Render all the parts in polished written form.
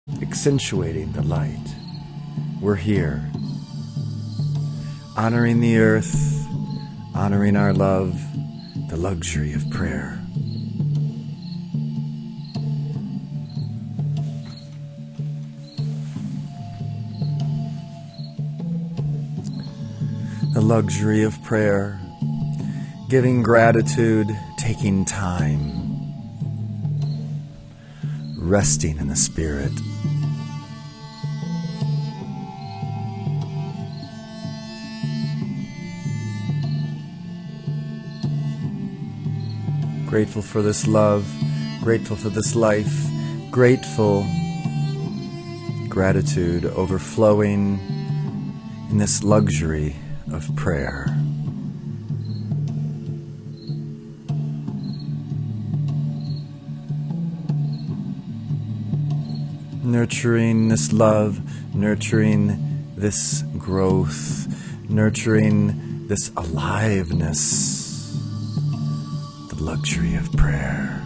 accentuating the light. We're here, honoring the earth, honoring our love, the luxury of prayer. The luxury of prayer, giving gratitude, taking time, resting in the Spirit. Grateful for this love, grateful for this life, grateful, gratitude overflowing in this luxury of prayer. Nurturing this love, nurturing this growth, nurturing this aliveness, the luxury of prayer.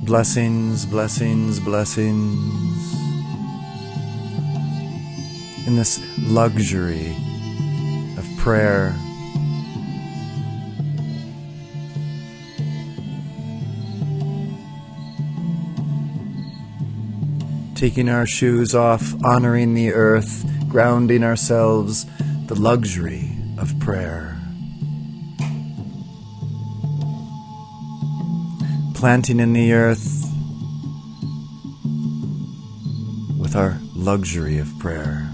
Blessings, blessings, blessings in this luxury of prayer. Taking our shoes off, honoring the earth, grounding ourselves, the luxury of prayer. Planting in the earth with our luxury of prayer.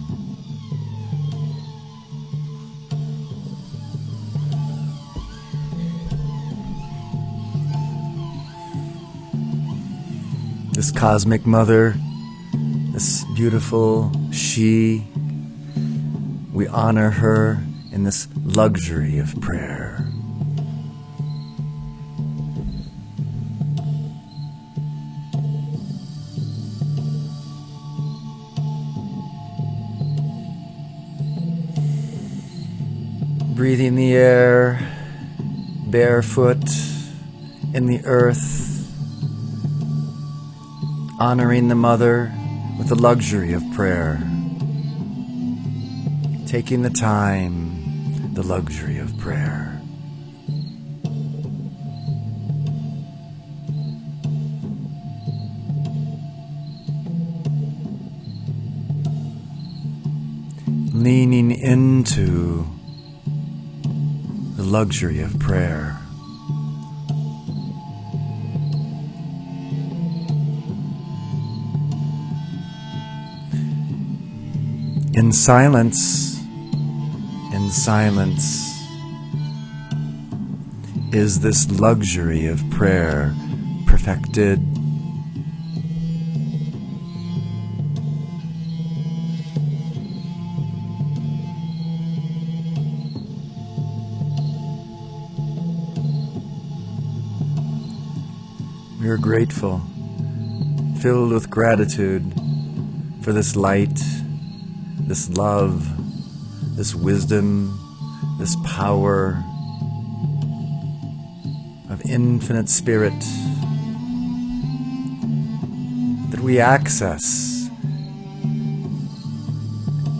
This cosmic mother, this beautiful she, we honor her in this luxury of prayer. Breathing the air, barefoot in the earth, honoring the mother with the luxury of prayer. Taking the time, the luxury of prayer. Leaning into the luxury of prayer. In silence is this luxury of prayer perfected. We are grateful, filled with gratitude for this light, this love, this wisdom, this power of infinite spirit that we access,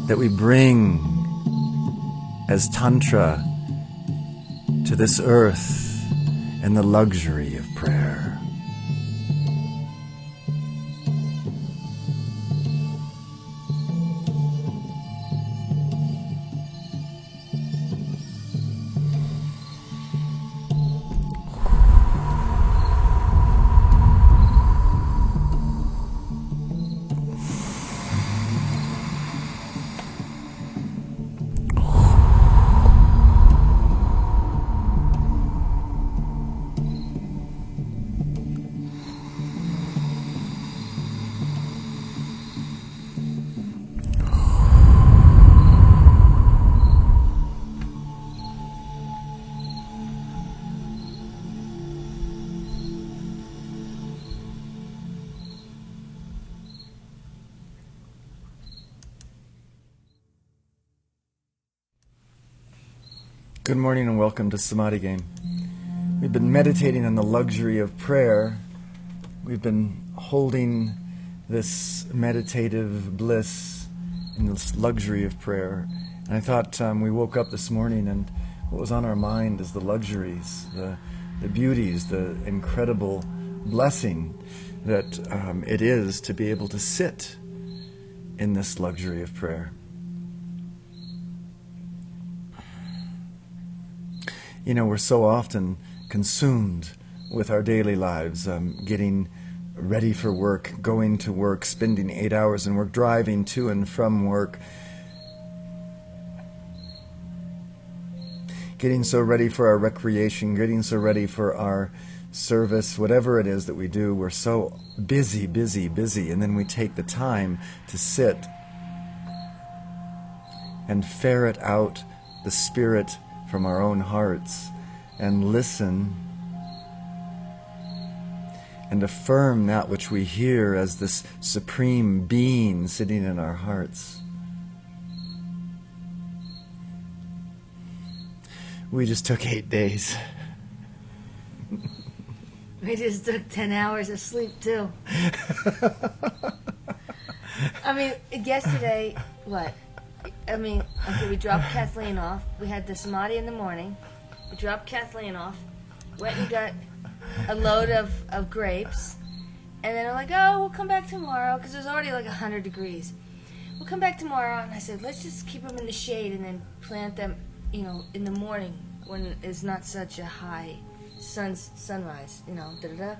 that we bring as Tantra to this earth in the luxury of prayer. Good morning and welcome to Samadhi Game. We've been meditating on the luxury of prayer. We've been holding this meditative bliss in this luxury of prayer. And I thought we woke up this morning and what was on our mind is the luxuries, the beauties, the incredible blessing that it is to be able to sit in this luxury of prayer. You know, we're so often consumed with our daily lives, getting ready for work, going to work, spending 8 hours in work, driving to and from work, getting so ready for our recreation, getting so ready for our service, whatever it is that we do. We're so busy, and then we take the time to sit and ferret out the spirit from our own hearts and listen and affirm that which we hear as this supreme being sitting in our hearts. We just took 8 days. We just took 10 hours of sleep too. I mean, yesterday, what? I mean, okay, we dropped Kathleen off. We had the Samadhi in the morning. We dropped Kathleen off. Went and got a load of grapes. And then I'm like, oh, we'll come back tomorrow, because it was already like 100 degrees. We'll come back tomorrow. And I said, let's just keep them in the shade and then plant them, you know, in the morning when it's not such a high sunrise, you know, da-da-da.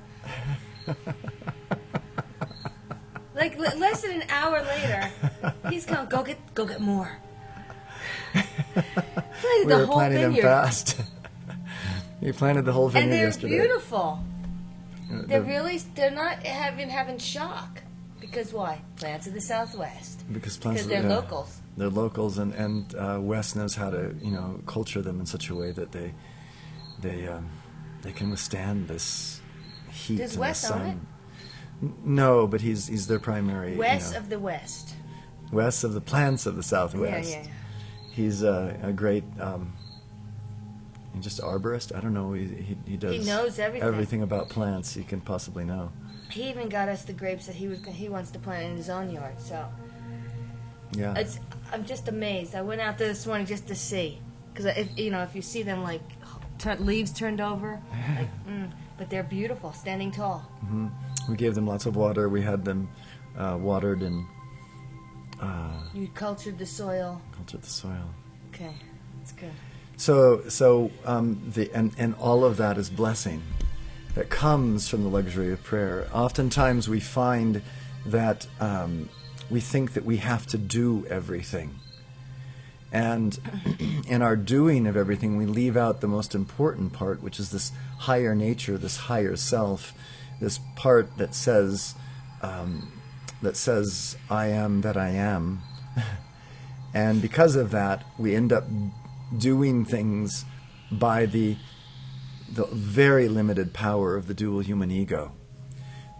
Like less than an hour later, he's going, go get more. Planted We the were whole planting them vineyard. fast. We planted the whole vineyard And they're yesterday. beautiful. They're not having shock. Because why? Plants of the Southwest. Because plants, Because they're yeah, locals. They're locals, and West knows how to, you know, culture them in such a way that they can withstand this heat Does and Wes the own sun. it? No, but he's their primary. West you know, of the West. west of the plants of the Southwest. Yeah. He's a great, just arborist. I don't know. He does. He knows everything. about plants you can possibly know. He even got us the grapes that he wants to plant in his own yard. So Yeah. I'm just amazed. I went out there this morning just to see, because if you see them like leaves turned over, like, but they're beautiful, standing tall. Mm-hmm. We gave them lots of water. We had them watered and You cultured the soil. cultured the soil. Okay, that's good. So and all of that is blessing that comes from the luxury of prayer. Oftentimes we find that we think that we have to do everything. And in our doing of everything, we leave out the most important part, which is this higher nature, this higher self, this part that says, I am that I am. And because of that, we end up doing things by the very limited power of the dual human ego,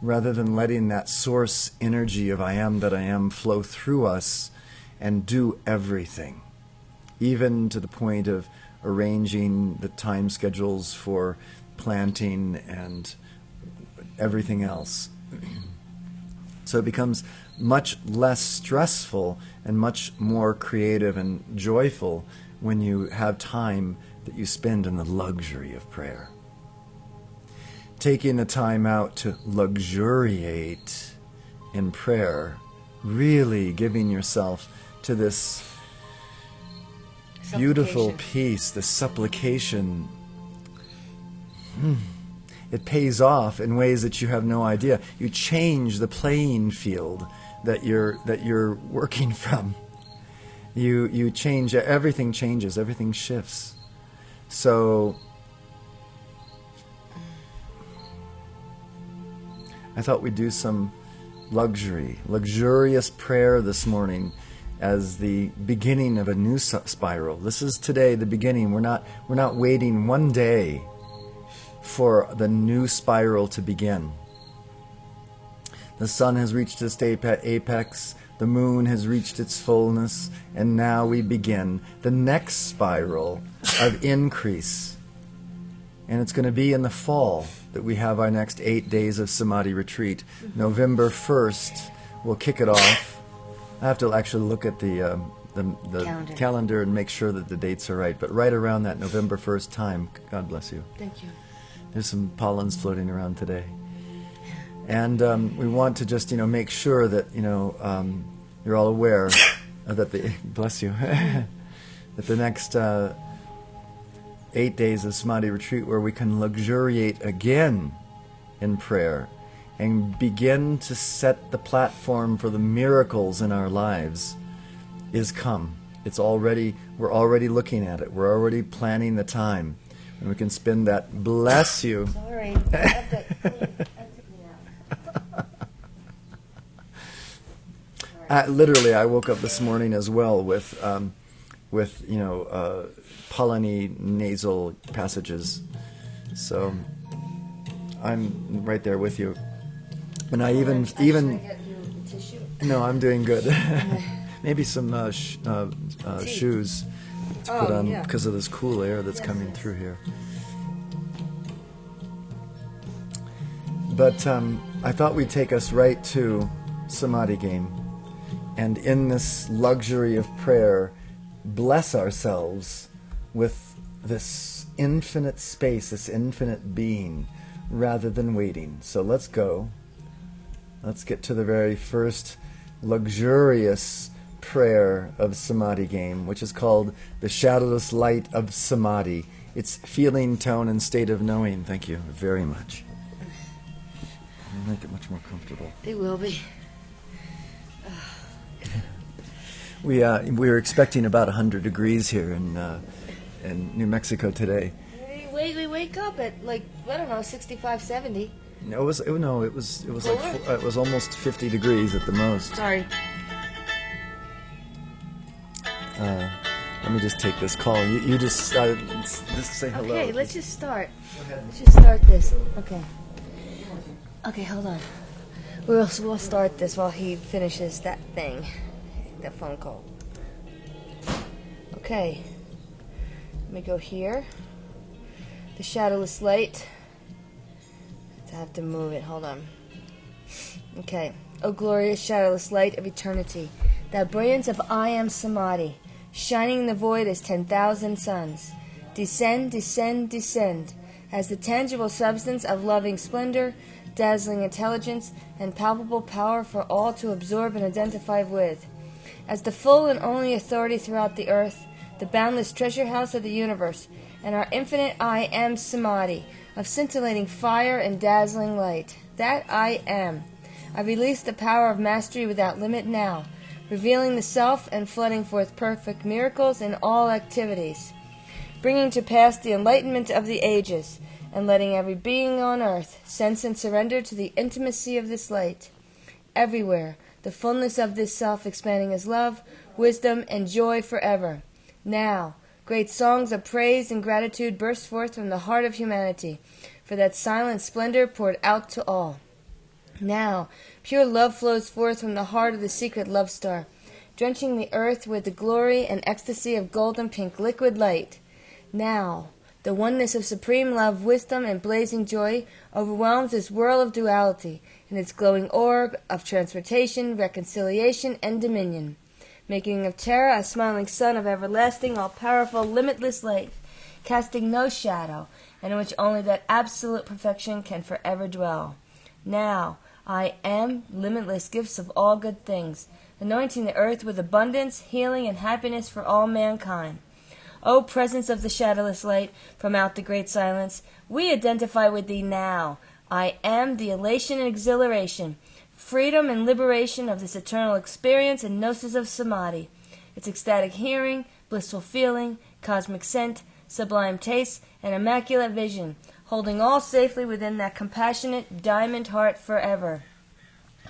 rather than letting that source energy of I am that I am flow through us and do everything, even to the point of arranging the time schedules for planting and everything else. So it becomes much less stressful and much more creative and joyful when you have time that you spend in the luxury of prayer. Taking the time out to luxuriate in prayer, really giving yourself to this beautiful peace, this supplication. It pays off in ways that you have no idea. You change the playing field that you're working from. You change, everything changes, everything shifts. So I thought we'd do some luxurious prayer this morning as the beginning of a new spiral. This is today the beginning. We're not waiting one day for the new spiral to begin. The sun has reached its apex. The moon has reached its fullness, and now we begin the next spiral of increase. And it's going to be in the fall that we have our next 8 days of Samadhi retreat. November 1st, we'll kick it off. I have to actually look at the calendar and make sure that the dates are right. But right around that November 1st time, God bless you. Thank you. There's some pollens floating around today. And we want to just, make sure that, you're all aware that bless you, that the next 8 days of Samadhi retreat, where we can luxuriate again in prayer and begin to set the platform for the miracles in our lives, is come. We're already looking at it. We're already planning the time. And we can spend that, bless you. Sorry. I have to clean. Literally, I woke up this morning as well with polleny nasal passages. So I'm right there with you. And I even Should I get you a tissue? no, I'm doing good. Maybe some shoes to put on because of this cool air that's coming through here. But I thought we'd take us right to Samadhi game. And in this luxury of prayer, bless ourselves with this infinite space, this infinite being, rather than waiting. So let's go. Let's get to the very first luxurious prayer of Samadhi game, which is called the Shadowless Light of Samadhi. It's feeling, tone, and state of knowing. Thank you very much. Make it much more comfortable. They will be. We were expecting about 100 degrees here in New Mexico today. We wake up at 65, 70. No, it was it was almost 50 degrees at the most. Sorry. Let me just take this call. You just say hello. Okay, let's just start. Let's just start this. Okay. Okay, hold on. We'll start this while he finishes that thing. That phone call. Okay. Let me go here. The shadowless light. I have to move it. Hold on. Okay. O glorious shadowless light of eternity, that brilliance of I am Samadhi, shining in the void as 10,000 suns. Descend, descend, descend, as the tangible substance of loving splendor, dazzling intelligence, and palpable power for all to absorb and identify with. As the full and only authority throughout the earth, the boundless treasure house of the universe, and our infinite I am Samadhi, of scintillating fire and dazzling light. That I am. I release the power of mastery without limit now, revealing the self and flooding forth perfect miracles in all activities, bringing to pass the enlightenment of the ages, and letting every being on earth sense and surrender to the intimacy of this light. Everywhere, the fullness of this self expanding as love, wisdom, and joy forever. Now, great songs of praise and gratitude burst forth from the heart of humanity, for that silent splendor poured out to all. Now, pure love flows forth from the heart of the secret love star, drenching the earth with the glory and ecstasy of golden pink liquid light. Now, the oneness of supreme love, wisdom, and blazing joy overwhelms this whirl of duality in its glowing orb of transmutation, reconciliation, and dominion, making of Terra a smiling sun of everlasting, all-powerful, limitless light, casting no shadow, and in which only that absolute perfection can forever dwell. Now, I am limitless gifts of all good things, anointing the earth with abundance, healing, and happiness for all mankind. O presence of the shadowless light from out the great silence, we identify with thee now. I am the elation and exhilaration, freedom and liberation of this eternal experience and gnosis of Samadhi, its ecstatic hearing, blissful feeling, cosmic scent, sublime taste, and immaculate vision, holding all safely within that compassionate diamond heart forever.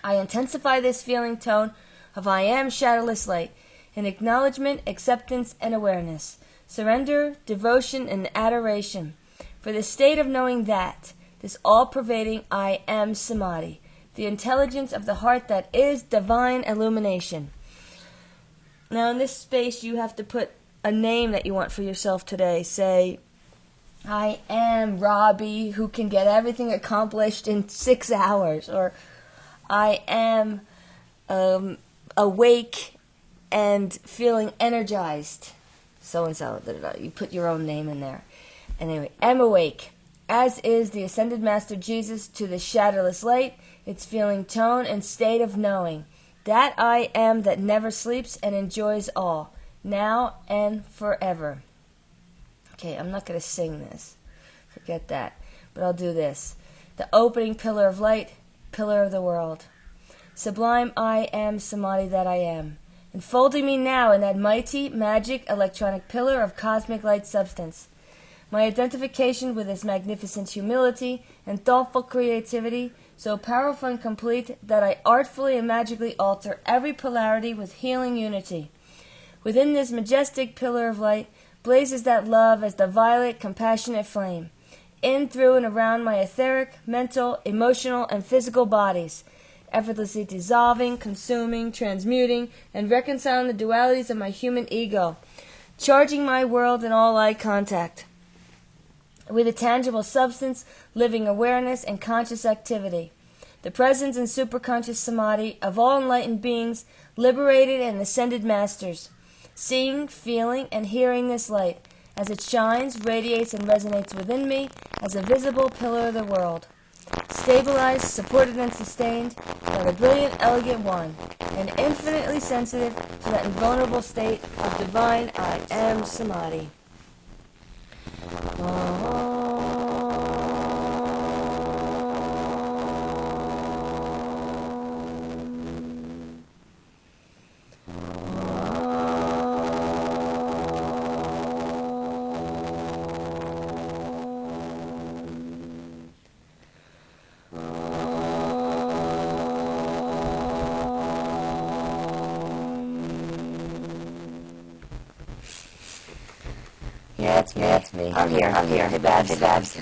I intensify this feeling tone of I am shadowless light in acknowledgement, acceptance, and awareness, surrender, devotion, and adoration, for the state of knowing that, this all-pervading I am Samadhi, the intelligence of the heart that is divine illumination. Now in this space you have to put a name that you want for yourself today. Say, I am Robbie who can get everything accomplished in 6 hours, or I am awake and feeling energized, so-and-so. You put your own name in there. Anyway, am awake, as is the ascended Master Jesus to the shadowless light, its feeling tone and state of knowing. That I am that never sleeps and enjoys all, now and forever. Okay, I'm not going to sing this. Forget that. But I'll do this. The opening pillar of light, pillar of the world. Sublime I am Samadhi that I am. Enfolding me now in that mighty, magic, electronic pillar of cosmic light substance. My identification with this magnificent humility and thoughtful creativity, so powerful and complete that I artfully and magically alter every polarity with healing unity. Within this majestic pillar of light blazes that love as the violet, compassionate flame, in, through, and around my etheric, mental, emotional, and physical bodies, effortlessly dissolving, consuming, transmuting, and reconciling the dualities of my human ego, charging my world in all eye contact with a tangible substance, living awareness, and conscious activity. The presence and superconscious samadhi of all enlightened beings, liberated and ascended masters, seeing, feeling, and hearing this light as it shines, radiates, and resonates within me as a visible pillar of the world, stabilized, supported, and sustained by the brilliant, elegant one, and infinitely sensitive to that invulnerable state of divine I am Samadhi. Yeah, it's me. I'm here. Hey, Babs.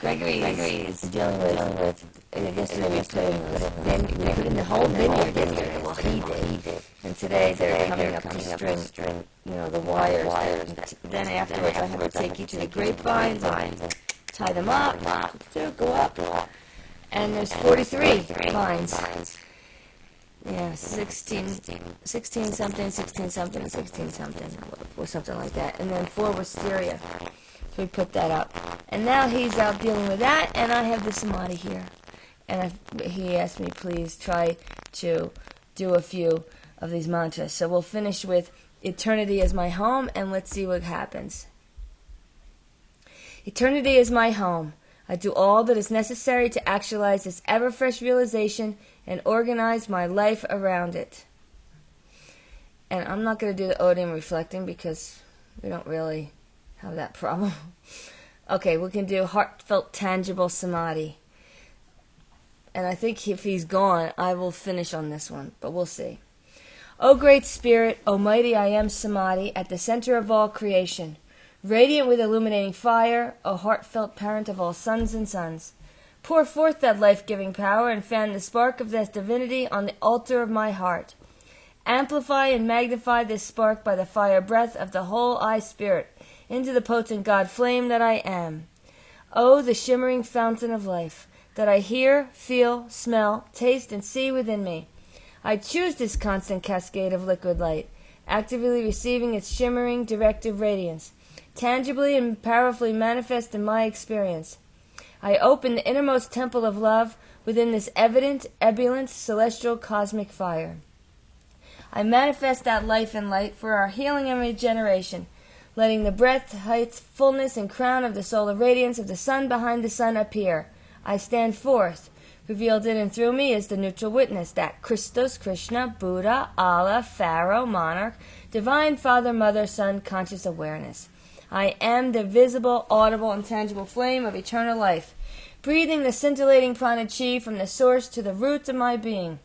Gregory is dealing with yesterday we put in the whole vineyard yesterday. Well, he did. And today they're coming up to string, the wires. Then afterwards I have to take each of the grapevines and tie them up, go up. And there's 43 vines. Yeah, 16 something, or something like that. And then 4 wisteria. So we put that up. And now he's out dealing with that, and I have the samadhi here. And he asked me, please try to do a few of these mantras. So we'll finish with eternity is my home, and let's see what happens. Eternity is my home. I do all that is necessary to actualize this ever-fresh realization and organize my life around it. And I'm not going to do the odium reflecting because we don't really have that problem. Okay, we can do heartfelt, tangible samadhi. And I think if he's gone, I will finish on this one, but we'll see. O Great Spirit, O Mighty I Am Samadhi, at the center of all creation, radiant with illuminating fire, O heartfelt parent of all sons and sons, pour forth that life-giving power and fan the spark of that divinity on the altar of my heart. Amplify and magnify this spark by the fire breath of the whole I Spirit into the potent God flame that I am. O the shimmering fountain of life, that I hear, feel, smell, taste, and see within me. I choose this constant cascade of liquid light, actively receiving its shimmering, directive radiance, tangibly and powerfully manifest in my experience. I open the innermost temple of love within this evident, ebullient, celestial, cosmic fire. I manifest that life and light for our healing and regeneration, letting the breadth, height, fullness, and crown of the solar radiance of the sun behind the sun appear. I stand forth. Revealed in and through me is the neutral witness that Christos, Krishna, Buddha, Allah, Pharaoh, Monarch, Divine Father, Mother, Son, conscious awareness. I am the visible, audible, and tangible flame of eternal life, breathing the scintillating prana chi from the source to the roots of my being.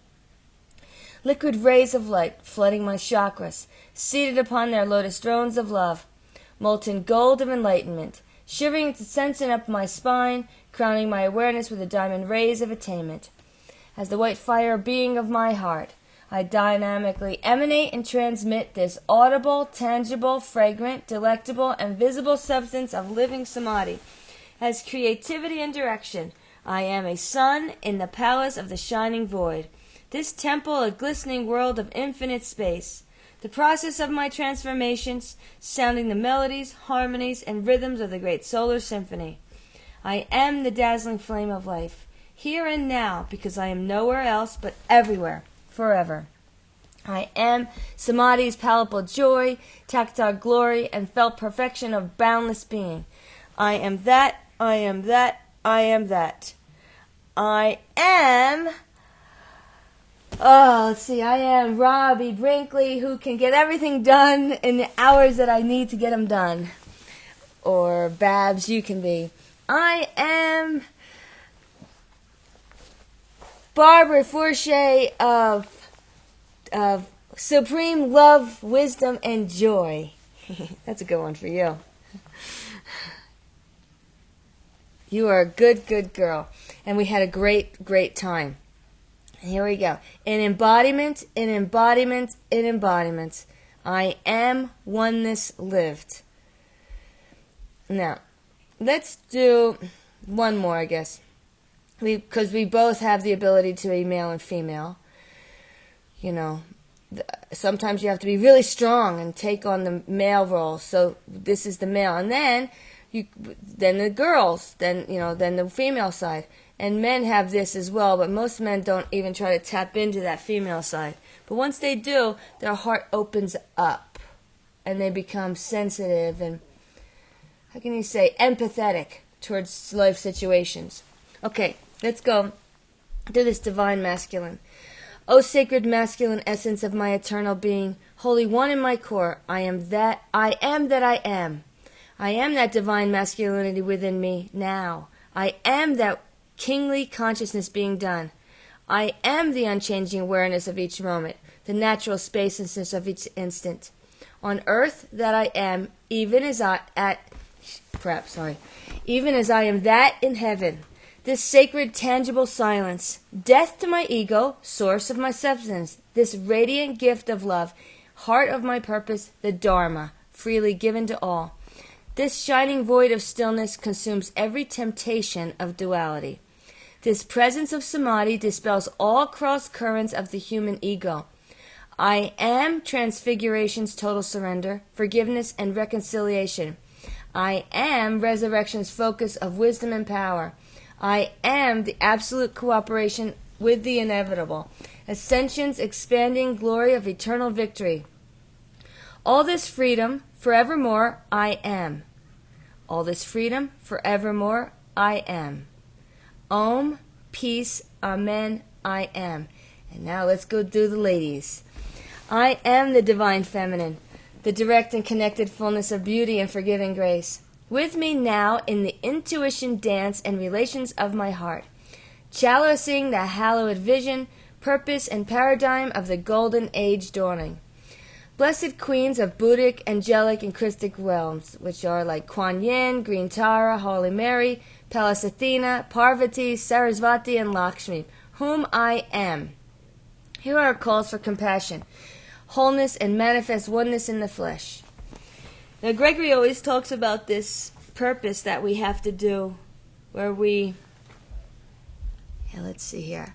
Liquid rays of light flooding my chakras, seated upon their lotus thrones of love, molten gold of enlightenment, shivering its ascension up my spine, crowning my awareness with the diamond rays of attainment. as the white fire being of my heart. I dynamically emanate and transmit this audible, tangible, fragrant, delectable, and visible substance of living samadhi as creativity and direction. I am a sun in the palace of the shining void. This temple, a glistening world of infinite space. The process of my transformations, sounding the melodies, harmonies, and rhythms of the great solar symphony. I am the dazzling flame of life, here and now, because I am nowhere else but everywhere, forever. I am Samadhi's palpable joy, tactile glory, and felt perfection of boundless being. I am that, I am that, I am that. I am... I am Robbie Brinkley, who can get everything done in the hours that I need to get them done. Or Babs, you can be. I am Barbara Forche of supreme love, wisdom, and joy. That's a good one for you. You are a good, good girl. And we had a great, great time. Here we go. In embodiment, in embodiment, in embodiment. I am oneness lived. Now, let's do one more, I guess. Because we both have the ability to be male and female. You know, sometimes you have to be really strong and take on the male role. So this is the male. And then the girls, then the female side. And men have this as well, but most men don't even try to tap into that female side. But once they do, their heart opens up. And they become sensitive and, how can you say, empathetic towards life situations. Okay, let's go to this divine masculine. O sacred masculine essence of my eternal being, holy one in my core, I am that I am. I am that divine masculinity within me now. I am that kingly consciousness being done. I am the unchanging awareness of each moment, the natural spaciousness of each instant. On earth that I am, even as I am that in heaven. This sacred, tangible silence, death to my ego, source of my substance, this radiant gift of love, heart of my purpose, the Dharma, freely given to all. This shining void of stillness consumes every temptation of duality. This presence of samadhi dispels all cross currents of the human ego. I am transfiguration's total surrender, forgiveness, and reconciliation. I am resurrection's focus of wisdom and power. I am the absolute cooperation with the inevitable, ascension's expanding glory of eternal victory. All this freedom, forevermore, I am. All this freedom, forevermore, I am. Om, peace, amen, I am. And now let's go do the ladies. I am the divine feminine, the direct and connected fullness of beauty and forgiving grace. With me now in the intuition dance and relations of my heart, chaliceing the hallowed vision, purpose, and paradigm of the golden age dawning. Blessed queens of Buddhic, angelic, and Christic realms, which are like Kuan Yin, Green Tara, Holy Mary, Pallas Athena, Parvati, Sarasvati, and Lakshmi, whom I am. Here are calls for compassion, wholeness, and manifest oneness in the flesh. Now, Gregory always talks about this purpose that we have to do, where let's see here.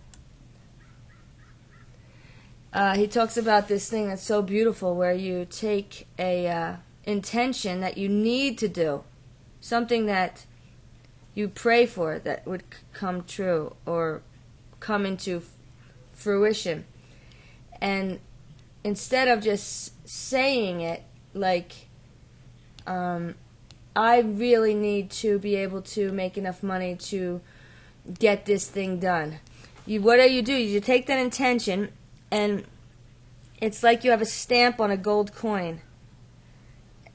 He talks about this thing that's so beautiful, where you take a intention that you need to do, something that you pray for that would come true or come into fruition. And instead of just saying it like, I really need to be able to make enough money to get this thing done. What do? You take that intention, and it's like you have a stamp on a gold coin.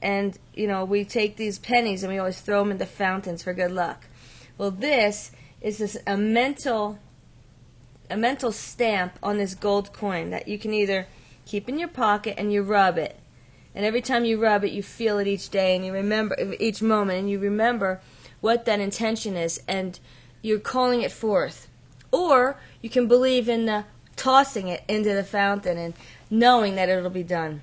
And, we take these pennies and we always throw them into fountains for good luck. Well, this is a mental stamp on this gold coin that you can either keep in your pocket and you rub it. And every time you rub it, you feel it each day, and you remember each moment, and you remember what that intention is, and you're calling it forth. or you can believe in the tossing it into the fountain and knowing that it'll be done.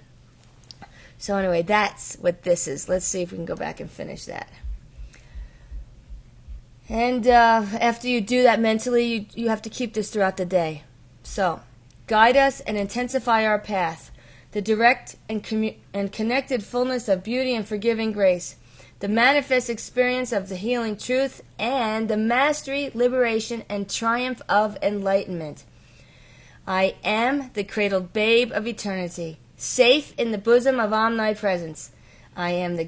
So anyway, that's what this is. Let's see if we can go back and finish that. And after you do that mentally, you have to keep this throughout the day. So, guide us and intensify our path, the direct and connected fullness of beauty and forgiving grace, the manifest experience of the healing truth, and the mastery, liberation, and triumph of enlightenment. I am the cradled babe of eternity, safe in the bosom of omnipresence. I am the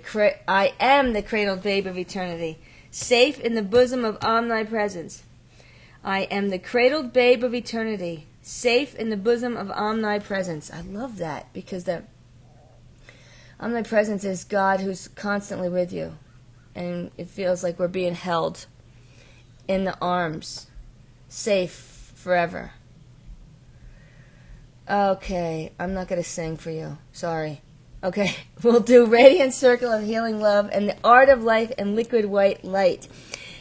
cradled babe of eternity, safe in the bosom of omnipresence. I am the cradled babe of eternity, safe in the bosom of omnipresence. I love that, because the omnipresence is God who's constantly with you. And it feels like we're being held in the arms, safe forever. Okay, I'm not going to sing for you. Sorry. Okay, we'll do Radiant Circle of Healing Love and the Art of Life and Liquid White Light.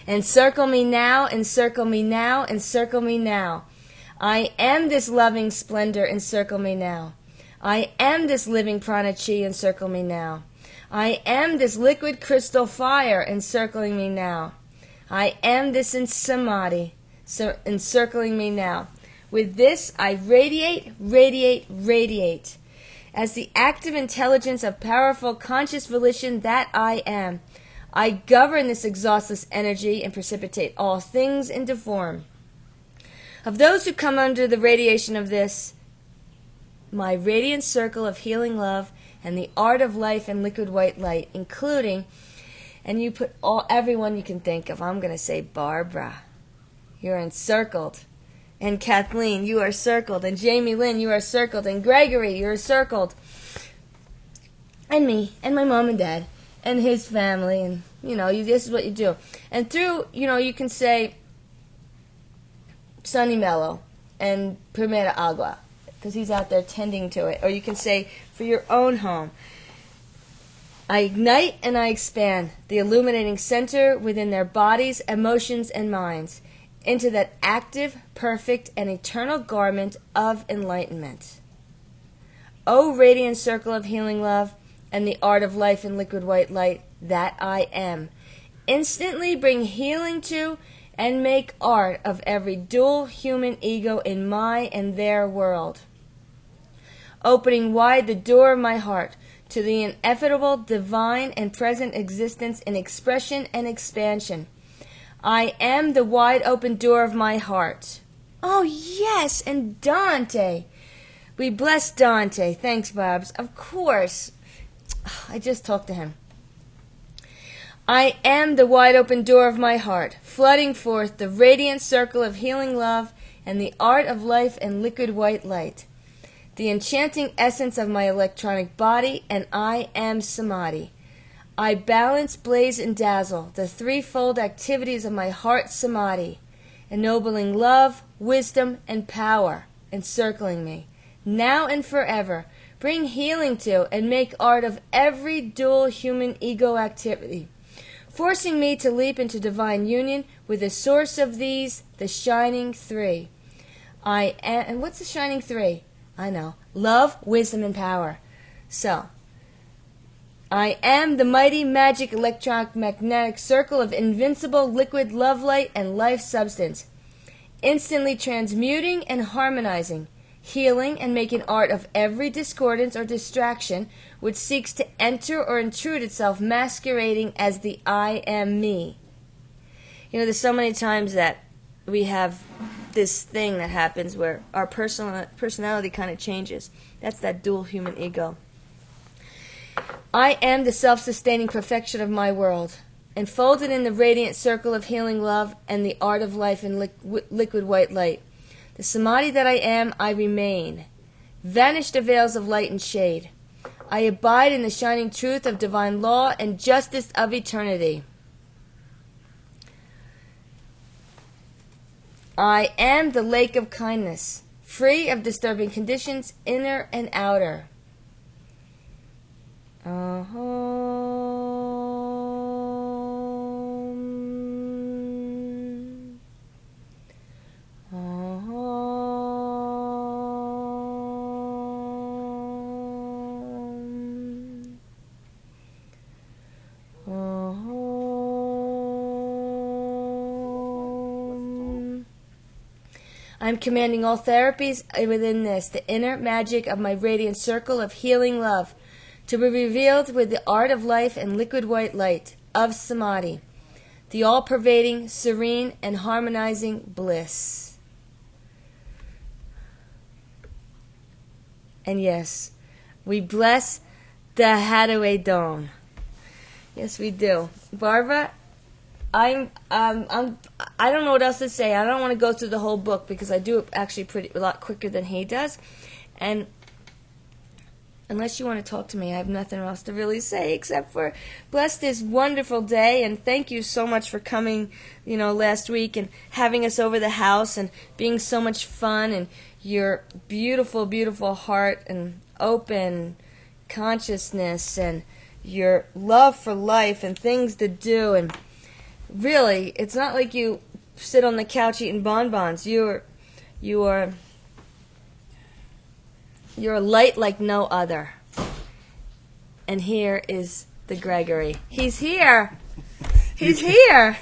Encircle me now, encircle me now, encircle me now. I am this loving splendor, encircle me now. I am this living prana chi, encircle me now. I am this liquid crystal fire, encircling me now. I am this in samadhi, encircling me now. With this, I radiate, radiate, radiate. As the active intelligence of powerful conscious volition that I am, I govern this exhaustless energy and precipitate all things into form. Of those who come under the radiation of this, my radiant circle of healing love and the art of life and liquid white light, including, and you put everyone you can think of. I'm going to say Barbara. You're encircled. And Kathleen, you are circled. And Jamie Lynn, you are circled. And Gregory, you're circled. And me, and my mom and dad, and his family, and, this is what you do. And through, you can say Sonny Mello and Primera Agua, because he's out there tending to it. Or you can say, for your own home, I ignite and I expand the illuminating center within their bodies, emotions, and minds into that active, perfect, and eternal garment of enlightenment. O radiant circle of healing love and the art of life in liquid white light that I am, instantly bring healing to and make art of every dual human ego in my and their world, opening wide the door of my heart to the ineffable, divine, and present existence in expression and expansion. I am the wide open door of my heart. Oh, yes, and Dante. We bless Dante. Thanks, Babs. Of course. I just talked to him. I am the wide open door of my heart, flooding forth the radiant circle of healing love and the art of life and liquid white light, the enchanting essence of my electronic body, and I am Samadhi. I balance, blaze, and dazzle the threefold activities of my heart Samadhi, ennobling love, wisdom, and power, encircling me, now and forever. Bring healing to and make art of every dual human ego activity, forcing me to leap into divine union with the source of these, the shining three. I am, and what's the shining three? I know. Love, wisdom, and power. So, I am the mighty magic electromagnetic circle of invincible liquid love light and life substance, instantly transmuting and harmonizing, healing and making art of every discordance or distraction which seeks to enter or intrude itself, masquerading as the I am me. There's so many times that we have this thing that happens where our personality kind of changes. That's that dual human ego. I am the self-sustaining perfection of my world, enfolded in the radiant circle of healing love and the art of life in liquid white light. The Samadhi that I am, I remain. Vanish the veils of light and shade. I abide in the shining truth of divine law and justice of eternity. I am the lake of kindness, free of disturbing conditions, inner and outer. I'm commanding all therapies within this, the inner magic of my radiant circle of healing love, to be revealed with the art of life and liquid white light of Samadhi, the all-pervading, serene, and harmonizing bliss. And yes, we bless the Hathaway Dawn. Yes, we do. Barbara, I don't know what else to say. I don't want to go through the whole book because I do it actually a lot quicker than he does. And unless you want to talk to me, I have nothing else to really say except for bless this wonderful day, and thank you so much for coming, last week and having us over the house and being so much fun, and your beautiful, beautiful heart and open consciousness and your love for life and things to do. And really, it's not like you sit on the couch eating bonbons. You're a light like no other. And here is the Gregory. He's here. He's here.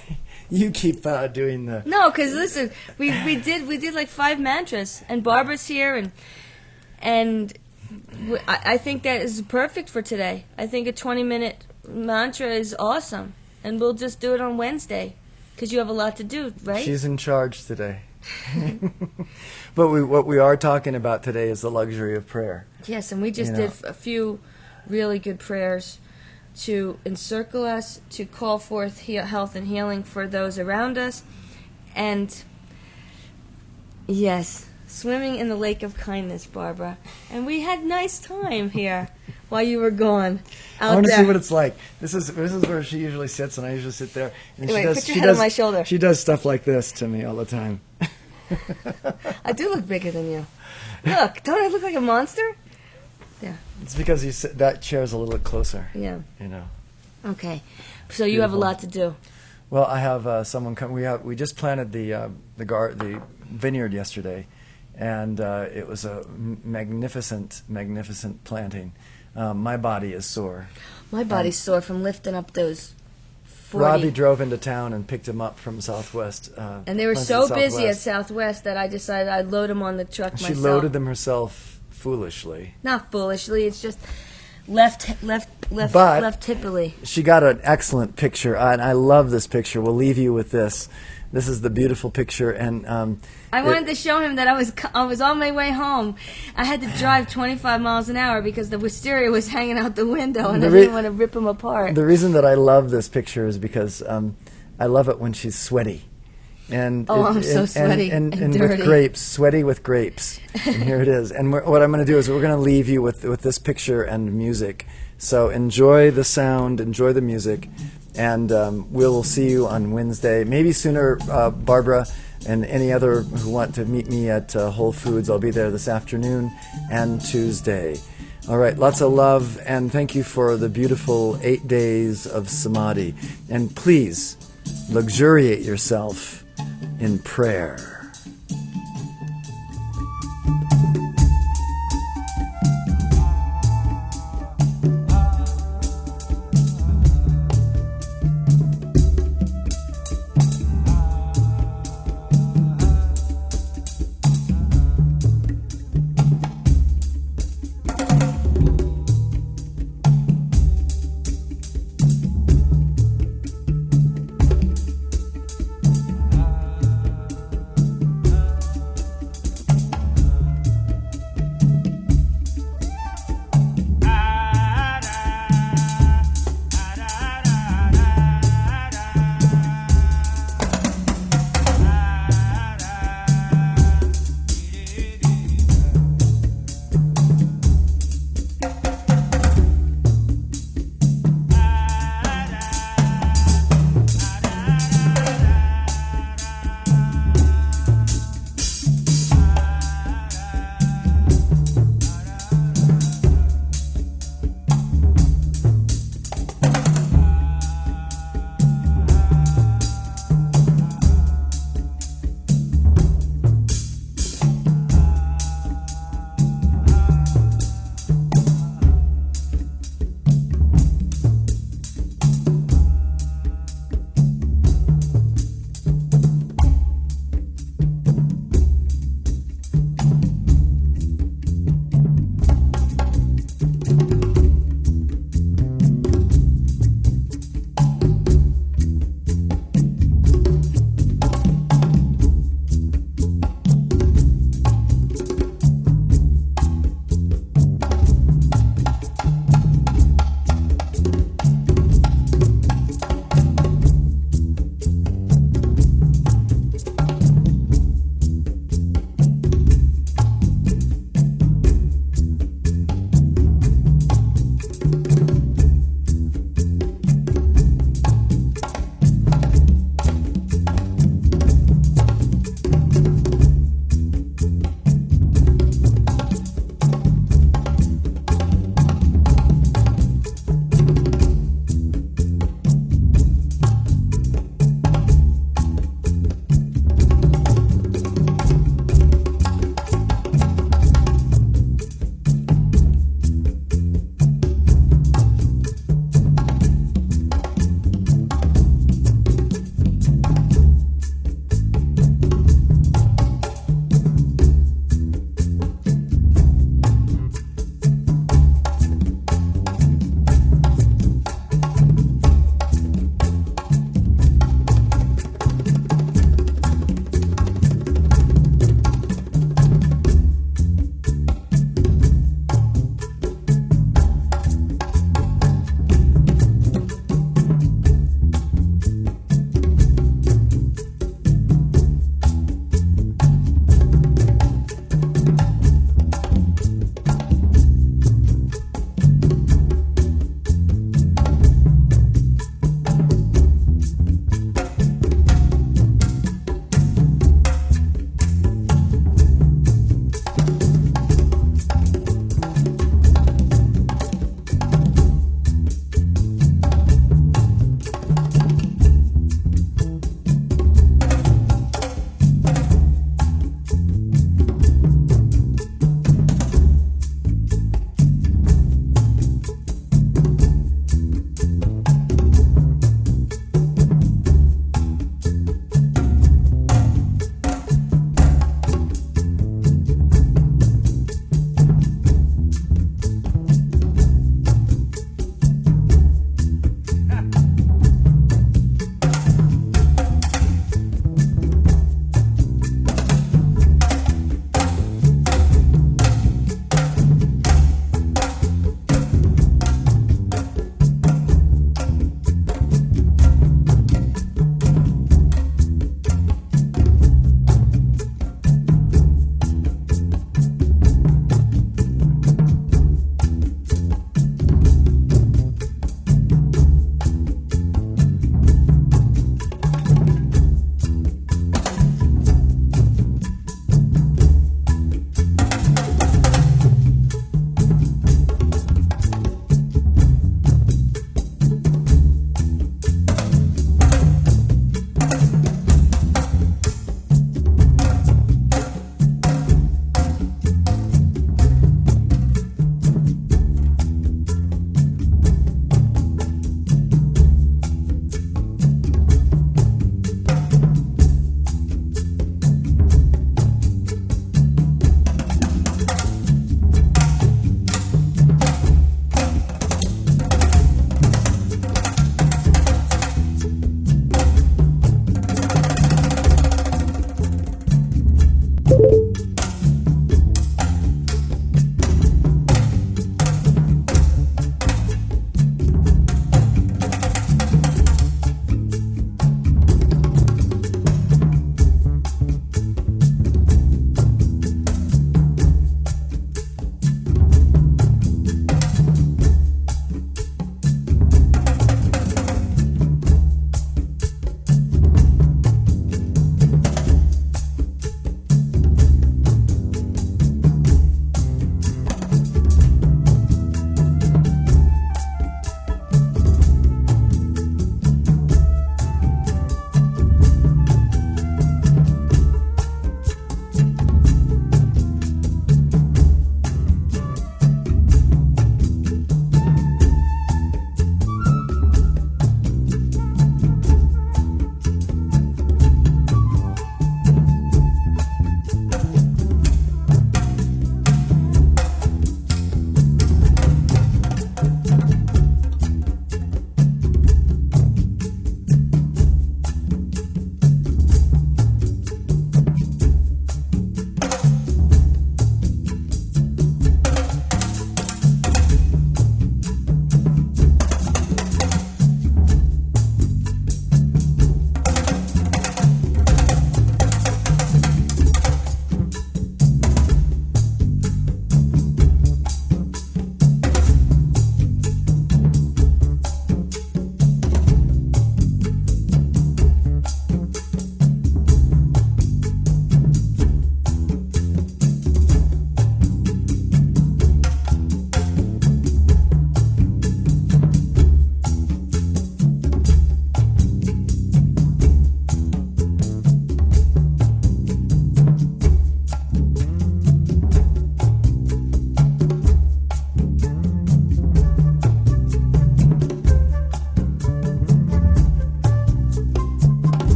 You keep doing the... No, because listen, we did like 5 mantras, and Barbara's here, and I think that is perfect for today. I think a 20-minute mantra is awesome, and we'll just do it on Wednesday, because you have a lot to do, right? She's in charge today. But what we are talking about today is the luxury of prayer. Yes, and we just did a few really good prayers to encircle us, to call forth health and healing for those around us, and yes, swimming in the lake of kindness, Barbara. And we had nice time here while you were gone. I want to see what it's like. This is where she usually sits, and I usually sit there. And put your head on my shoulder. She does stuff like this to me all the time. I do look bigger than you. Look, don't I look like a monster? Yeah. It's because that chair's a little closer. Yeah. Okay. So Beautiful. You have a lot to do. Well, I have someone come. We just planted the vineyard yesterday, and it was a magnificent planting. My body is sore. My body's sore from lifting up those 40. Robbie drove into town and picked him up from Southwest. And they were so busy at Southwest that I decided I'd load them on the truck myself. She loaded them herself foolishly. Not foolishly, it's just left hippily. She got an excellent picture, and I love this picture. We'll leave you with this. This is the beautiful picture, and I wanted to show him that I was on my way home. I had to drive 25 miles an hour because the wisteria was hanging out the window, and I didn't want to rip him apart. The reason that I love this picture is because I love it when she's sweaty. And I'm so sweaty and dirty. With grapes, sweaty with grapes. And here it is. And what I'm going to do is we're going to leave you with this picture and music. So enjoy the sound, enjoy the music, and we'll see you on Wednesday. Maybe sooner, Barbara, and any other who want to meet me at Whole Foods. I'll be there this afternoon and Tuesday. All right, lots of love, and thank you for the beautiful 8 days of Samadhi. And please, luxuriate yourself in prayer.